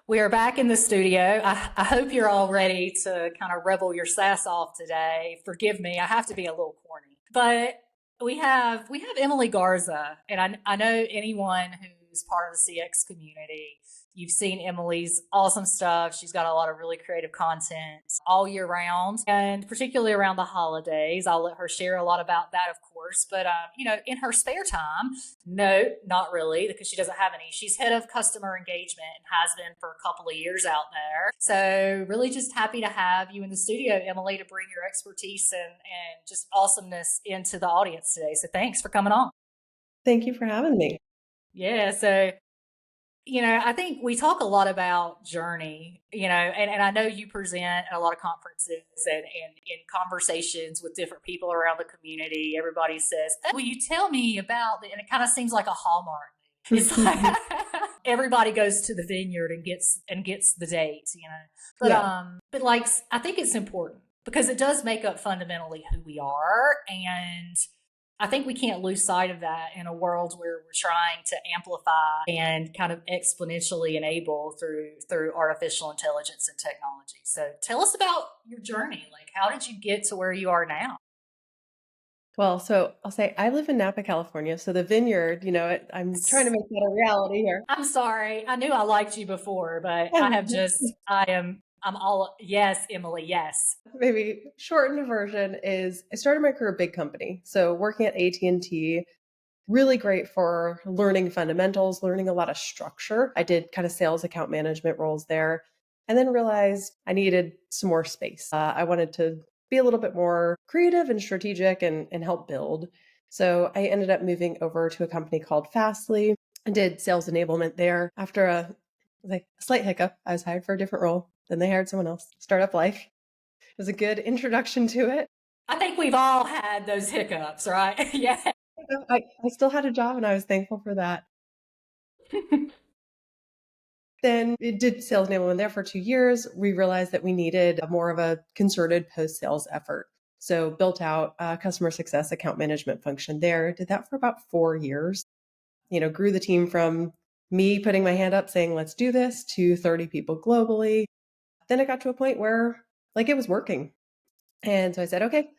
We are back in the studio. I hope you're all ready to kind of rebel your sass off today. Forgive me, I have to be a little corny. But we have Emily Garza, and I know anyone who's part of the CX community. You've seen Emily's awesome stuff. She's got a lot of really creative content all year round, and particularly around the holidays. I'll let her share a lot about that, of course. But in her spare time, no, not really, because she doesn't have any. She's head of customer engagement and has been for a couple of years out there. So really just happy to have you in the studio, Emily, to bring your expertise and just awesomeness into the audience today. So thanks for coming on. Thank you for having me. Yeah. So I think we talk a lot about journey, and I know you present at a lot of conferences and in conversations with different people around the community. Everybody says, "Oh, will you tell me about the," and it kind of seems like a Hallmark. It's like everybody goes to the vineyard and gets the date. But Yeah. but like I think it's important because it does make up fundamentally who we are, and I think we can't lose sight of that in a world where we're trying to amplify and kind of exponentially enable through artificial intelligence and technology. So tell us about your journey. Like, how did you get to where you are now? Well, so I'll say I live in Napa, California. So the vineyard, I'm trying to make that a reality here. I'm sorry. I knew I liked you before, but I'm all, yes, Emily, yes. Maybe shortened version is I started my career at a big company. So working at AT&T, really great for learning fundamentals, learning a lot of structure. I did kind of sales account management roles there, and then realized I needed some more space. I wanted to be a little bit more creative and strategic and help build. So I ended up moving over to a company called Fastly and did sales enablement there. After a slight hiccup, I was hired for a different role. Then they hired someone else. Startup life. It was a good introduction to it. I think we've all had those hiccups, right? Yeah. I still had a job and I was thankful for that. Then it did sales enablement there for 2 years. We realized that we needed more of a concerted post-sales effort. So built out a customer success account management function there. Did that for about 4 years. Grew the team from me putting my hand up saying, let's do this to 30 people globally. Then it got to a point where like it was working. And so I said, okay,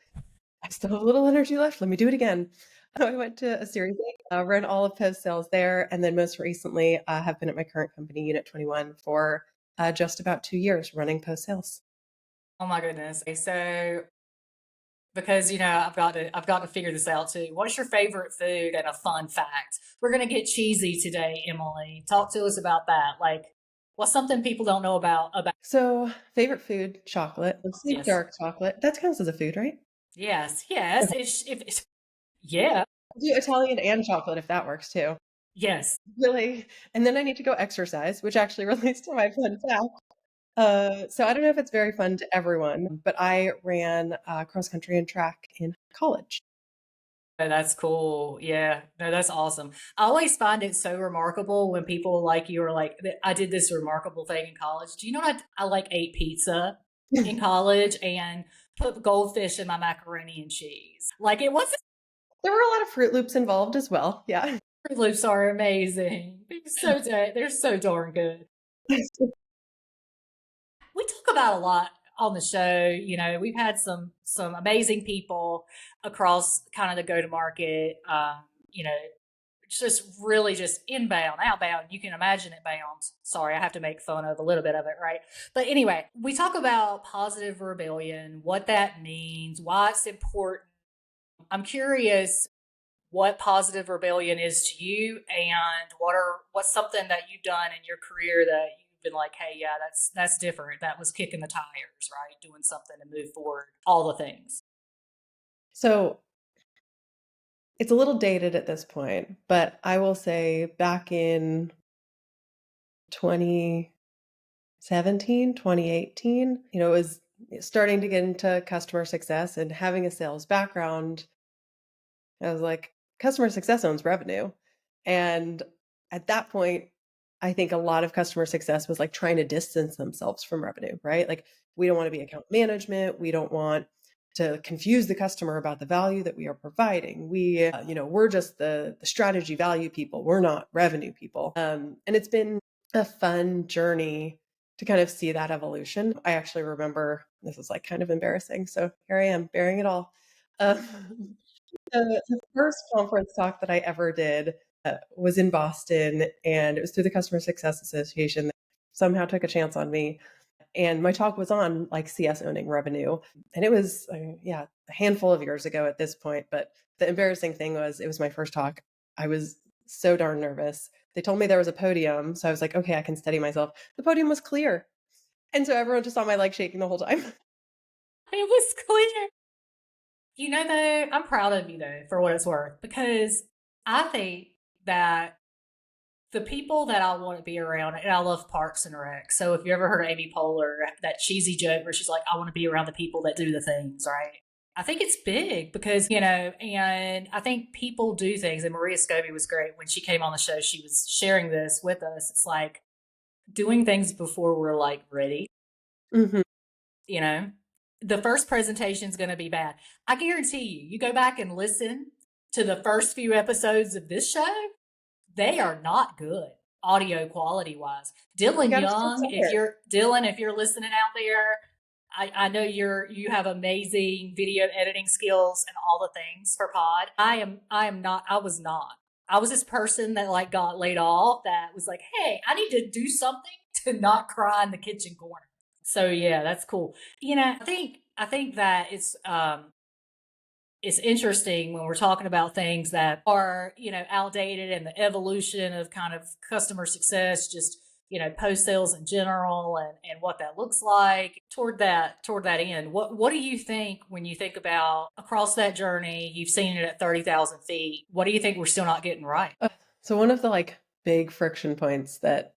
I still have a little energy left. Let me do it again. I went to a Series A, ran all of post sales there, and then most recently have been at my current company, Unit 21, for just about 2 years running post sales. Oh my goodness. Okay, so because I've got to figure this out too. What's your favorite food and a fun fact? We're gonna get cheesy today, Emily. Talk to us about that. Like, what's something people don't know about? So, favorite food, chocolate. Let's say Yes, dark chocolate. That counts as a food, right? yes, yes. Yeah, I'll do Italian and chocolate if that works too. yes. Really. And then I need to go exercise, which actually relates to my fun fact. So I don't know if it's very fun to everyone, but I ran cross country and track in college. Oh, that's cool. Yeah, no, that's awesome. I always find it so remarkable when people like you are like, I did this remarkable thing in college. Do you know what I like ate pizza in college and put goldfish in my macaroni and cheese. Like it wasn't. There were a lot of Fruit Loops involved as well. Yeah. Fruit Loops are amazing. They're so darn good. We talk about a lot on the show. We've had some amazing people across kind of the go to market. You know, just really just inbound, outbound. You can imagine it bound. Sorry, I have to make fun of a little bit of it, right? But anyway, we talk about positive rebellion, what that means, why it's important. I'm curious what positive rebellion is to you and what's something that you've done in your career that you've been like, hey, yeah, that's different. That was kicking the tires, right? Doing something to move forward, all the things. So it's a little dated at this point, but I will say back in 2017, 2018, it was starting to get into customer success and having a sales background. I was like, customer success owns revenue. And at that point, I think a lot of customer success was like trying to distance themselves from revenue, right? Like, we don't want to be account management. We don't want to confuse the customer about the value that we are providing. We're just the strategy value people. We're not revenue people. And it's been a fun journey to kind of see that evolution. I actually remember this is like kind of embarrassing. So here I am bearing it all. Um, the first conference talk that I ever did was in Boston, and it was through the Customer Success Association. They somehow took a chance on me, and my talk was on like CS owning revenue, and it was yeah, a handful of years ago at this point. But the embarrassing thing was it was my first talk. I was so darn nervous. They told me there was a podium, so I was like, okay, I can steady myself. The podium was clear, and so everyone just saw my leg shaking the whole time. It was clear. You know, though, I'm proud of you, though, for what it's worth, because I think that the people that I want to be around, and I love Parks and Rec. So if you ever heard of Amy Poehler, that cheesy joke where she's like, I want to be around the people that do the things, right? I think it's big because, and I think people do things. And Maria Scobie was great when she came on the show. She was sharing this with us. It's like doing things before we're like ready, Mhm. you know? The first presentation is going to be bad. I guarantee you, you go back and listen to the first few episodes of this show, they are not good audio quality wise. You Dylan got to start Young, somewhere. if you're listening out there, I know you have amazing video editing skills and all the things for pod. I am not I was not. I was this person that like got laid off that was like, hey, I need to do something to not cry in the kitchen corner. So yeah, that's cool. I think that it's interesting when we're talking about things that are, outdated and the evolution of kind of customer success, just, post sales in general and what that looks like toward that end. What do you think when you think about across that journey, you've seen it at 30,000 feet. What do you think we're still not getting right? So one of the like big friction points that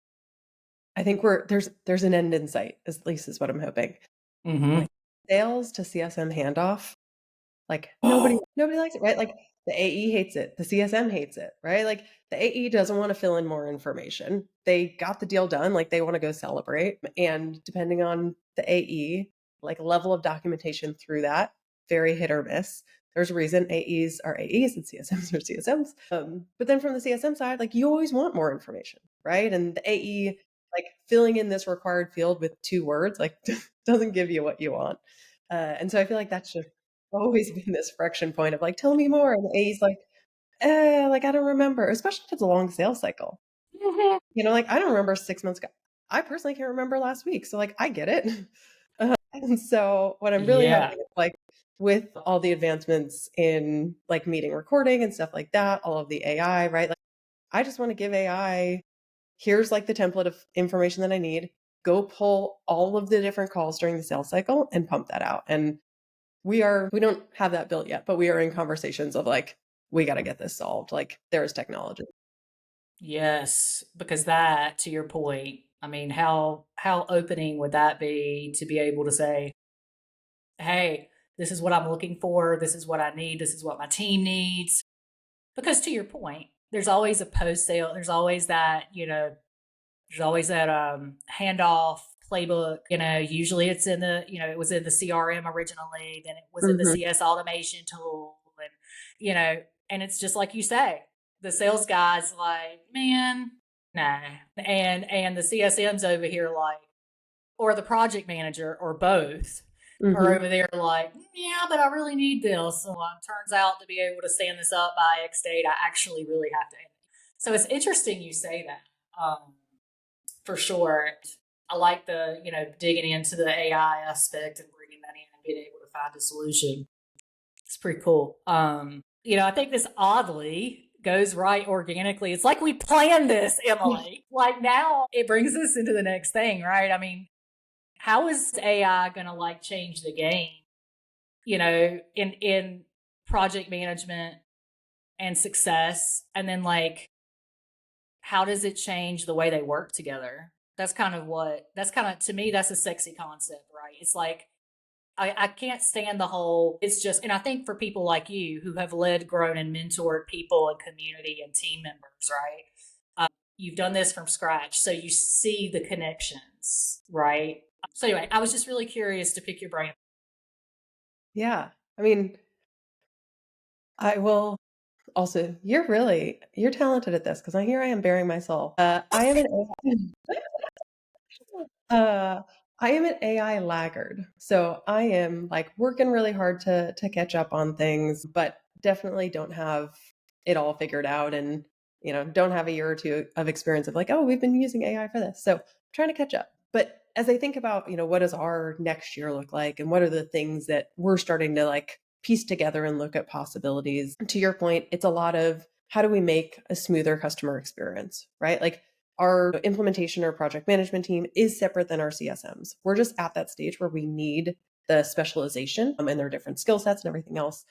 I think there's an end in sight, at least is what I'm hoping. Mm-hmm. Like sales to CSM handoff, like Oh, nobody likes it, right? Like the AE hates it, the CSM hates it, right? Like the AE doesn't want to fill in more information. They got the deal done, like they want to go celebrate. And depending on the AE, like level of documentation through that, very hit or miss. There's a reason AEs are AEs and CSMs are CSMs. But then from the CSM side, like you always want more information, right? And the AE, like filling in this required field with 2 words, like doesn't give you what you want. And so I feel like that's just always been this friction point of like, tell me more. And the A's like, I don't remember, especially if it's a long sales cycle. mhm. Like I don't remember 6 months ago. I personally can't remember last week. So like I get it. And so what I'm really Yeah. hoping is like with all the advancements in like meeting recording and stuff like that, all of the AI, right? Like I just want to give AI, here's like the template of information that I need. Go pull all of the different calls during the sales cycle and pump that out. And we don't have that built yet, but we are in conversations of like, we got to get this solved. Like there is technology. Yes, because that, to your point, I mean, how opening would that be to be able to say, "Hey, this is what I'm looking for. This is what I need. This is what my team needs." Because to your point, there's always a post sale. There's always that handoff playbook. Usually it's in it was in the CRM originally, then it was in the Mhm. CS automation tool, and you know, and it's just like you say, the sales guy's like, man, nah, and the CSM's over here like, or the project manager, or both. Are Mhm. over there like, yeah, but I really need this. So turns out to be able to stand this up by X date, I actually really have to. So it's interesting you say that. For sure. I like the, digging into the AI aspect and bringing that in and being able to find a solution. It's pretty cool. I think this oddly goes right organically. It's like we planned this, Emily. Like now it brings us into the next thing, right? I mean, how is AI going to like change the game, in project management and success? And then like how does it change the way they work together? That's kind of, to me, that's a sexy concept, right? It's like, I can't stand the whole, it's just, and I think for people like you who have led, grown, and mentored people and community and team members, right? You've done this from scratch. So you see the connections, right? So anyway, I was just really curious to pick your brain. Yeah. I mean, I will Also, you're talented at this because I am bearing my soul. Uh, I am an AI laggard. So I am like working really hard to catch up on things, but definitely don't have it all figured out and don't have a year or two of experience of like, oh, we've been using AI for this. So I'm trying to catch up. But as I think about, what does our next year look like and what are the things that we're starting to like piece together and look at possibilities. To your point, it's a lot of how do we make a smoother customer experience, right? Like our implementation or project management team is separate than our CSMs. We're just at that stage where we need the specialization and their different skill sets and everything else.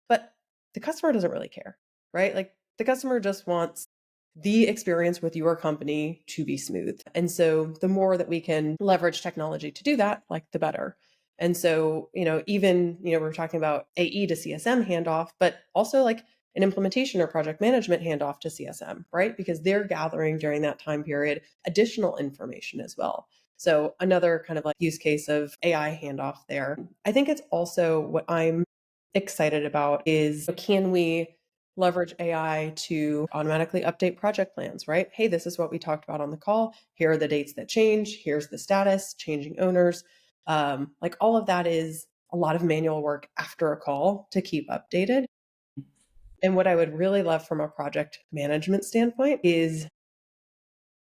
But the customer doesn't really care, right? Like the customer just wants the experience with your company to be smooth. And so the more that we can leverage technology to do that, like the better. And so, even, we're talking about AE to CSM handoff, but also like an implementation or project management handoff to CSM, right? Because they're gathering during that time period additional information as well. So another kind of like use case of AI handoff there. I think it's also what I'm excited about is can we leverage AI to automatically update project plans, right? Hey, this is what we talked about on the call. Here are the dates that change. Here's the status, changing owners. Like all of that is a lot of manual work after a call to keep updated. And what I would really love from a project management standpoint is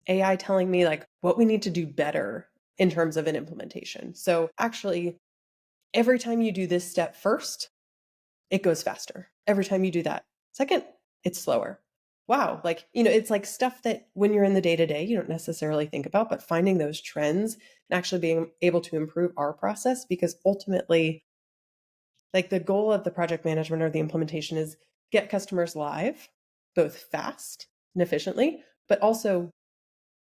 AI telling me like what we need to do better in terms of an implementation. So actually, every time you do this step first, it goes faster. Every time you do that second, it's slower. Wow. Like, it's like stuff that when you're in the day to day, you don't necessarily think about, but finding those trends and actually being able to improve our process because ultimately, like the goal of the project management or the implementation is get customers live, both fast and efficiently, but also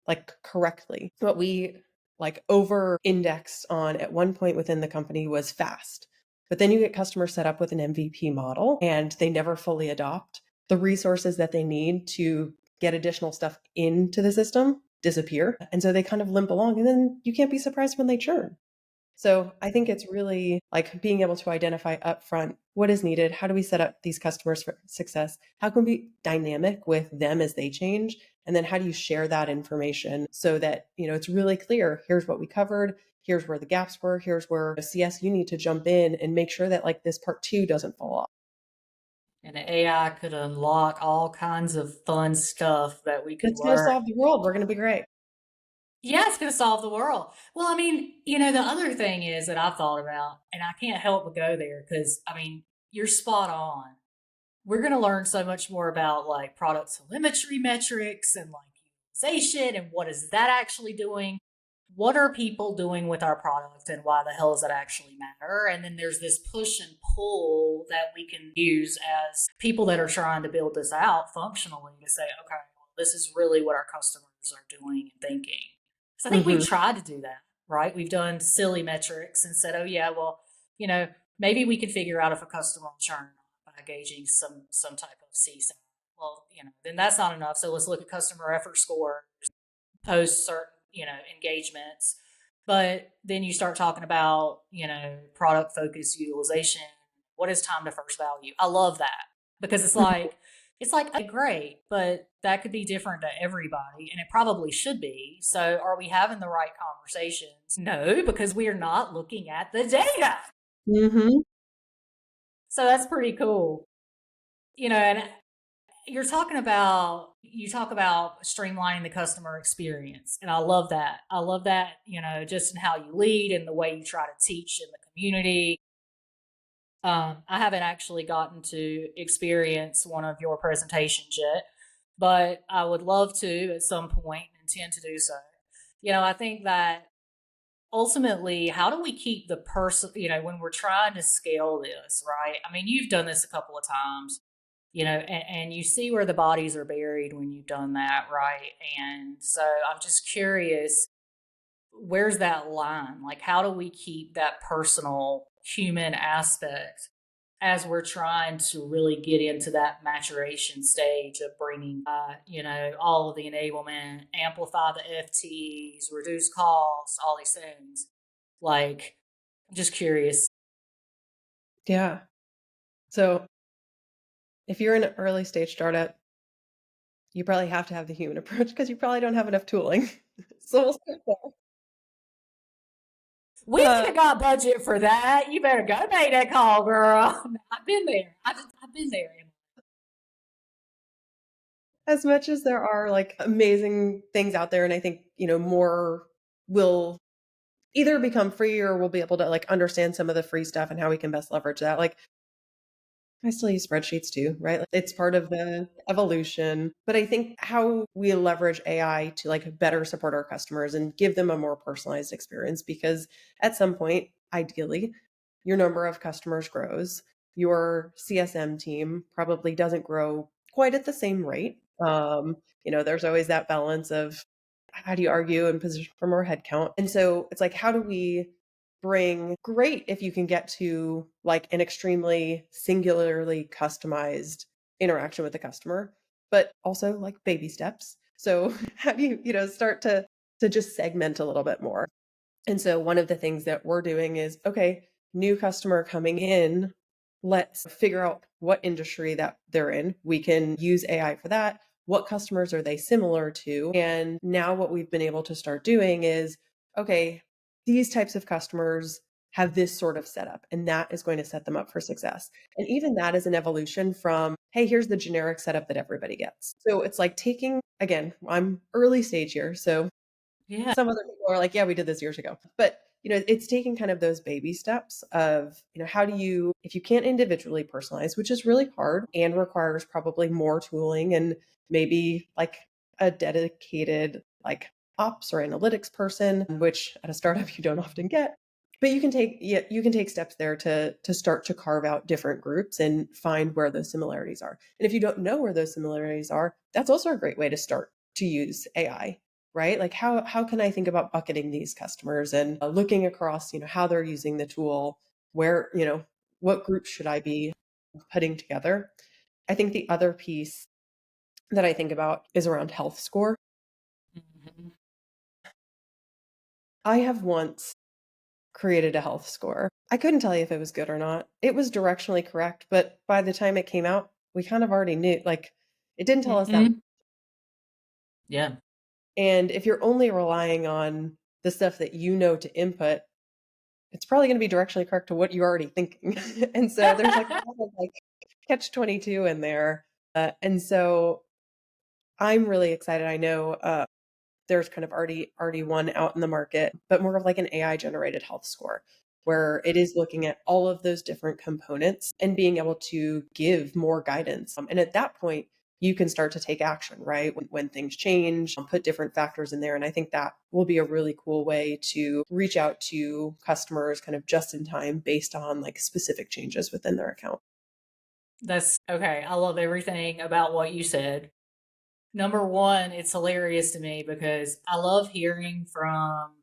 like correctly. What we like over indexed on at one point within the company was fast. But then you get customers set up with an MVP model and they never fully adopt. The resources that they need to get additional stuff into the system disappear. And so they kind of limp along and then you can't be surprised when they churn. So I think it's really like being able to identify upfront what is needed. How do we set up these customers for success? How can we be dynamic with them as they change? And then how do you share that information so that, it's really clear, here's what we covered, here's where the gaps were, here's where CS, you need to jump in and make sure that like this part 2 doesn't fall off. And the AI could unlock all kinds of fun stuff that we could It's going to learn. solve the world. We're going to be great. Yeah, it's going to solve the world. Well, I mean, the other thing is that I've thought about, and I can't help but go there because, I mean, you're spot on. We're going to learn so much more about like product telemetry metrics and like utilization and what is that actually doing? What are people doing with our product and why the hell does that actually matter? And then there's this push and pull that we can use as people that are trying to build this out functionally to say, okay, well, this is really what our customers are doing and thinking. So I think we've Mm-hmm. tried to do that, right? We've done silly metrics and said, oh yeah, well, you know, maybe we could figure out if a customer will churn or not by gauging some type of CSAT. Well, then that's not enough. So let's look at customer effort scores post certain, engagements. But then you start talking about, product focused utilization. What is time to first value? I love that because it's like okay, great, but that could be different to everybody and it probably should be. So are we having the right conversations? No, because we are not looking at the data. Mm-hmm. So that's pretty cool. And you talk about streamlining the customer experience and I love that just in how you lead and the way you try to teach in the community. I haven't actually gotten to experience one of your presentations yet, but I would love to at some point and intend to do so. I think that ultimately, how do we keep the person, when we're trying to scale this, right? I mean, you've done this a couple of times, and you see where the bodies are buried when you've done that, right? And so I'm just curious, where's that line? Like, how do we keep that personal human aspect as we're trying to really get into that maturation stage of bringing, all of the enablement, amplify the FTs, reduce costs, all these things. Like, I'm just curious. Yeah. So if you're in an early stage startup, you probably have to have the human approach because you probably don't have enough tooling. So we'll start there. We ain't got budget for that. You better go make that call, girl. I've been there. I've been there. As much as there are like amazing things out there, and I think, more will either become free or we'll be able to like understand some of the free stuff and how we can best leverage that. Like I still use spreadsheets too, right? Like, it's part of the evolution. But I think how we leverage AI to like better support our customers and give them a more personalized experience, because at some point, ideally, your number of customers grows. Your CSM team probably doesn't grow quite at the same rate. There's always that balance of how do you argue and position for more headcount? And so it's like, how do we bring great if you can get to like an extremely singularly customized interaction with the customer, but also like baby steps. So how do you start to just segment a little bit more? And so one of the things that we're doing is, okay, new customer coming in, let's figure out what industry that they're in. We can use AI for that. What customers are they similar to? And now what we've been able to start doing is, okay, these types of customers have this sort of setup, and that is going to set them up for success. And even that is an evolution from, hey, here's the generic setup that everybody gets. So it's like taking, again, I'm early stage here. So Yeah. some other people are like, yeah, we did this years ago. But, it's taking kind of those baby steps of, how do you, if you can't individually personalize, which is really hard and requires probably more tooling and maybe like a dedicated like ops or analytics person, which at a startup you don't often get. But you can take steps there to start to carve out different groups and find where those similarities are. And if you don't know where those similarities are, that's also a great way to start to use AI, right? Like how can I think about bucketing these customers and looking across, how they're using the tool, where, what groups should I be putting together? I think the other piece that I think about is around health score. Mhm. I have once created a health score. I couldn't tell you if it was good or not. It was directionally correct, but by the time it came out, we kind of already knew, like it didn't tell us that. Mhm. Yeah. And if you're only relying on the stuff that you know to input, it's probably going to be directionally correct to what you're already thinking. And so there's like a lot of like catch 22 in there. And so I'm really excited. I know there's kind of already one out in the market, but more of like an AI generated health score where it is looking at all of those different components and being able to give more guidance. And at that point, you can start to take action, right? When things change, put different factors in there. And I think that will be a really cool way to reach out to customers kind of just in time based on like specific changes within their account. That's okay. I love everything about what you said. Number one, it's hilarious to me because I love hearing from,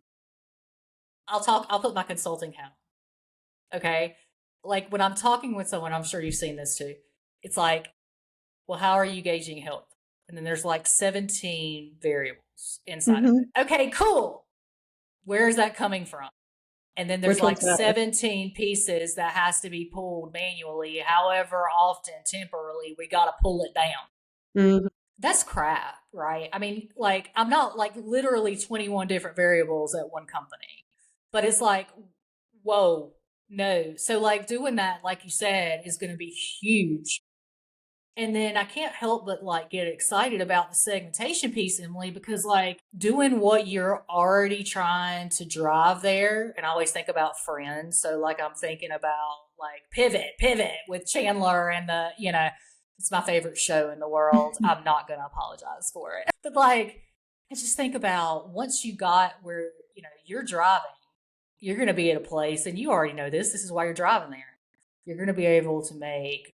I'll put my consulting hat on. Okay. Like when I'm talking with someone, I'm sure you've seen this too. It's like, well, how are you gauging health? And then there's like 17 variables inside of Hmm. it. Okay, cool. Where is that coming from? And then there's Which like ones matter? 17 pieces that has to be pulled manually. However often, temporarily, we got to pull it down. Mhm. That's crap, right? I mean, like, I'm not like literally 21 different variables at one company, but it's like, whoa, no. So, like, doing that, like you said, is going to be huge. And then I can't help but like get excited about the segmentation piece, Emily, because like doing what you're already trying to drive there, and I always think about Friends. So like I'm thinking about like Pivot with Chandler and it's my favorite show in the world. I'm not gonna apologize for it. But like I just think about once you got where, you're driving, you're gonna be at a place, and you already know this is why you're driving there. You're gonna be able to make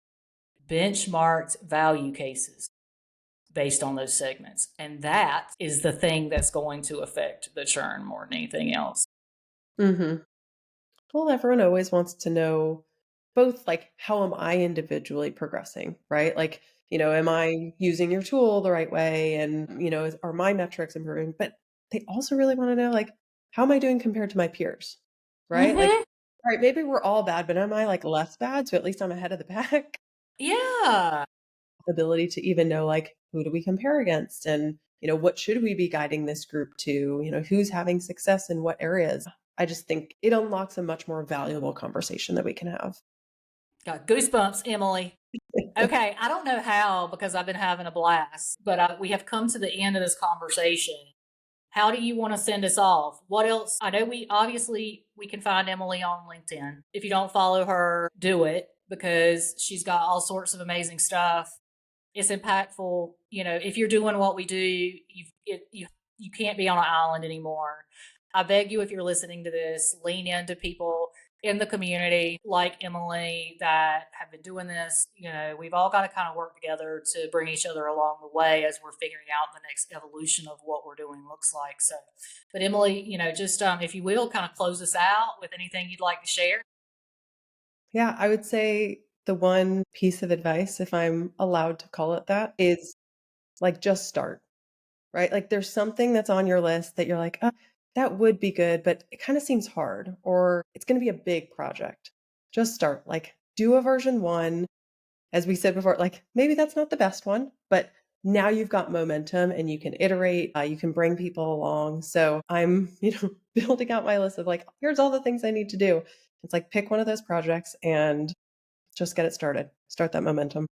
benchmarked value cases based on those segments. And that is the thing that's going to affect the churn more than anything else. Mhm. Well, everyone always wants to know both like how am I individually progressing, right? Like, am I using your tool the right way and, are my metrics improving? But they also really want to know like how am I doing compared to my peers? Right? Like, Mm-hmm. all right, maybe we're all bad, but am I like less bad? So at least I'm ahead of the pack. Yeah. ability to even know like who do we compare against and what should we be guiding this group to, who's having success in what areas. I just think it unlocks a much more valuable conversation that we can have. Got goosebumps, Emily. Okay, I don't know how because I've been having a blast, but we have come to the end of this conversation. How do you want to send us off? What else? I know we can find Emily on LinkedIn. If you don't follow her, do it because she's got all sorts of amazing stuff. It's impactful. If you're doing what we do, you can't be on an island anymore. I beg you, if you're listening to this, lean into people in the community like Emily that have been doing this. We've all got to kind of work together to bring each other along the way as we're figuring out the next evolution of what we're doing looks like. So, but Emily, just if you will, kind of close us out with anything you'd like to share. Yeah, I would say the one piece of advice, if I'm allowed to call it that, is like just start, right? Like there's something that's on your list that you're like, oh, that would be good, but it kind of seems hard or it's going to be a big project. Just start, like do a version one. As we said before, like maybe that's not the best one, but now you've got momentum and you can iterate, you can bring people along. So I'm, building out my list of like, here's all the things I need to do. It's like pick one of those projects and just get it started. Start that momentum.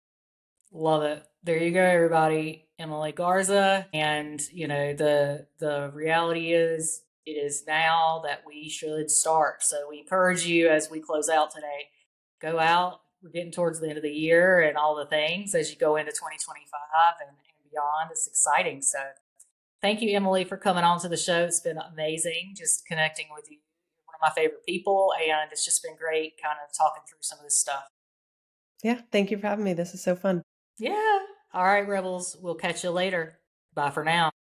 Love it. There you go, everybody. Emily Garza. And, the reality is it is now that we should start. So we encourage you as we close out today, go out. We're getting towards the end of the year and all the things as you go into 2025 and beyond. It's exciting. So thank you, Emily, for coming on to the show. It's been amazing just connecting with you. You're one of my favorite people, and it's just been great kind of talking through some of this stuff. Yeah. Thank you for having me. This is so fun. Yeah. All right, Rebels. We'll catch you later. Bye for now.